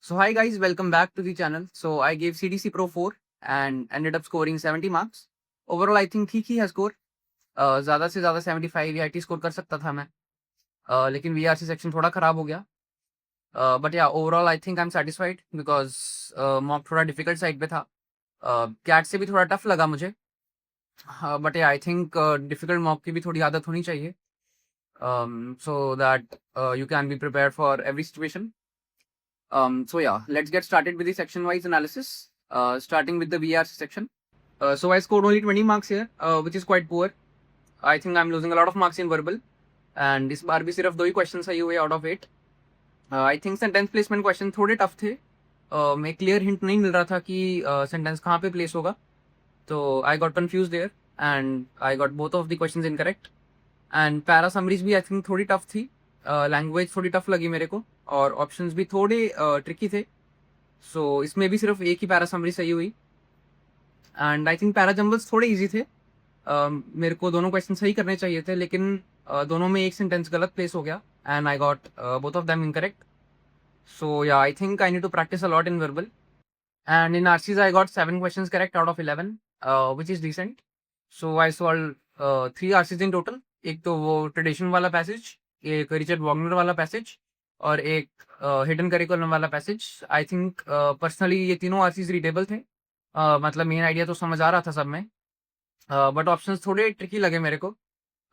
So hi guys, welcome back to the channel. So I gave CDC Pro 4 and ended up scoring 70 marks. Overall I think ठीक ही है score. ज़्यादा से ज़्यादा 75 या 80 score कर सकता था मैं. लेकिन VRC सेक्शन थोड़ा खराब हो गया. But yeah, overall I think I'm satisfied because mock थोड़ा difficult side पे था. CAT से भी थोड़ा tough लगा मुझे. But yeah, I think difficult mock की भी थोड़ी आदत होनी चाहिए. So that you can be prepared for every situation. So yeah, let's get started with the section-wise analysis, starting with the VRC section. So I scored only 20 marks here, which is quite poor. I think I'm losing a lot of marks in verbal, and इस बार भी सिर्फ 2 ही question सही हुए out of 8. I think sentence placement question थोड़े tough थे. मैं clear hint नहीं मिल रहा था कि सेंटेंस कहाँ पे प्लेस होगा, तो I got confuse there and I got both of the questions incorrect. And para summaries भी आई थिंक थोड़ी टफ थी. लैंग्वेज थोड़ी टफ लगी मेरे को और ऑप्शंस भी थोड़े ट्रिकी थे. सो इसमें भी सिर्फ एक ही पैरा समरी सही हुई. And I think para jumbles थोड़े इजी थे. मेरे को दोनों क्वेश्चन सही करने चाहिए थे, लेकिन दोनों में एक सेंटेंस गलत प्लेस हो गया and I got both of them incorrect. So या I think I need to practice a lot in verbal. And in RCs I got 7 questions correct out of 11, which is decent. So I solve 3 RCs in total. एक तो वो tradition वाला passage, एक Richard Wagner वाला passage और एक hidden curriculum वाला passage. I think personally ये तीनों आरसीज रीडेबल थे. मतलब मेन आइडिया तो समझ आ रहा था सब में, बट ऑप्शंस थोड़े ट्रिकी लगे मेरे को.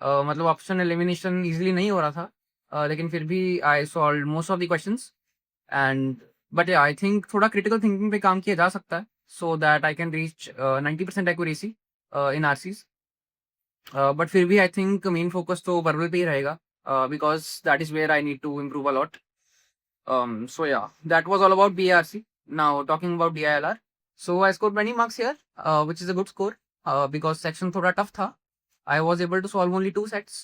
मतलब ऑप्शन एलिमिनेशन इजीली नहीं हो रहा था, लेकिन फिर भी I solve most of the questions. And but I think थोड़ा क्रिटिकल थिंकिंग पे काम किया जा सकता है, so that I can reach 90% accuracy in RCs. But फिर भी आई थिंक मेन फोकस तो वर्बल पे ही रहेगा, because that is where I need to improve a lot. So yeah, that was all about BARC. Now talking about DILR. So I scored 20 marks here, which is a good score, because section थोड़ा tough था. I was able to solve only 2 sets.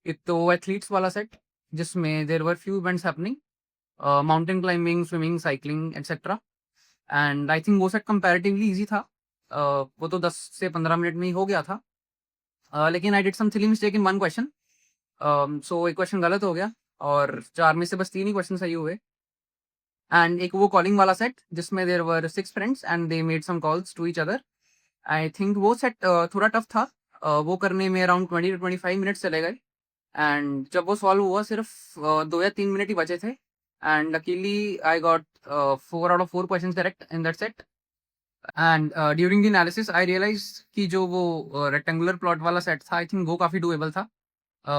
एक तो athletes वाला set जिसमें there were few events happening, mountain climbing, swimming, cycling, etc. And I think वो set comparatively easy था. वो तो 10 से 15 मिनट में ही हो गया था. लेकिन I did some silly mistake in one question. So एक क्वेश्चन गलत हो गया और 4 में से बस 3 ही क्वेश्चन सही हुए. एंड एक वो कॉलिंग वाला सेट जिसमें there were 6 friends and they made some calls to each other. I think वो सेट थोड़ा टफ था. वो करने में अराउंड 20 to 25 मिनट्स चले गए. एंड जब वो सॉल्व हुआ सिर्फ 2 या 3 मिनट ही बचे थे. And luckily I got 4 out of 4 questions correct in that set. And during the analysis I realize कि जो वो रेक्टेंगुलर प्लॉट वाला सेट था, आई थिंक वो काफ़ी डुएबल था.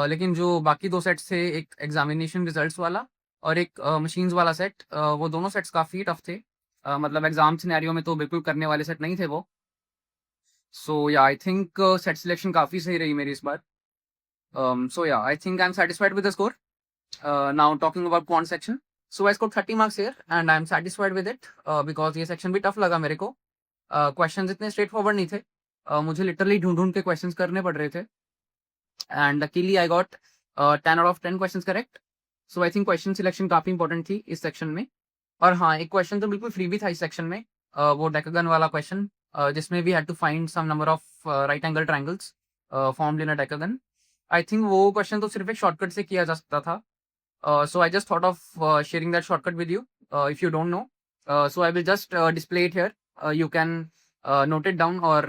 लेकिन जो बाकी 2 सेट्स थे, एक एग्जामिनेशन रिजल्ट्स वाला और एक मशीन्स वाला सेट, वो दोनों सेट्स काफ़ी टफ थे. मतलब एग्जाम सिनेरियो में तो बिल्कुल करने वाले सेट नहीं थे वो. सो या आई थिंक सेट सिलेक्शन काफ़ी सही रही मेरी इस बार. सो या I think I am satisfied with the score. Now talking about quant section. So I score 30 marks here and I am satisfied with it, because ये सेक्शन भी टफ लगा मेरे को. क्वेश्चन इतने स्ट्रेट फॉरवर्ड नहीं थे. मुझे लिटरली ढूंढ ढूंढ के क्वेश्चन करने पड़ रहे थे. And luckily I got 10 out of 10 questions correct. So I think question selection काफ़ी इंपॉर्टेंट थी इस सेक्शन में. और हाँ, एक क्वेश्चन तो बिल्कुल फ्री भी था इस सेक्शन में, वो डेकागन वाला क्वेश्चन, जिसमें we had to find some number of right angle triangles formed in a decagon. I think वो क्वेश्चन तो सिर्फ एक शॉर्टकट से किया जा सकता था. So I just thought of sharing that shortcut with you if you don't know. So I will just display it here. You can note it down or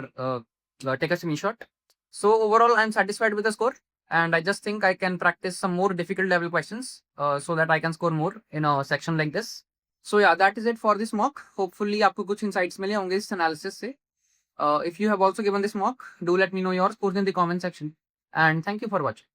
take a screenshot. So overall, I'm satisfied with the score, and I just think I can practice some more difficult level questions so that I can score more in a section like this. So yeah, that is it for this mock. Hopefully, आपको कुछ insights मिले होंगे इस analysis से. If you have also given this mock, do let me know your scores in the comment section. And thank you for watching.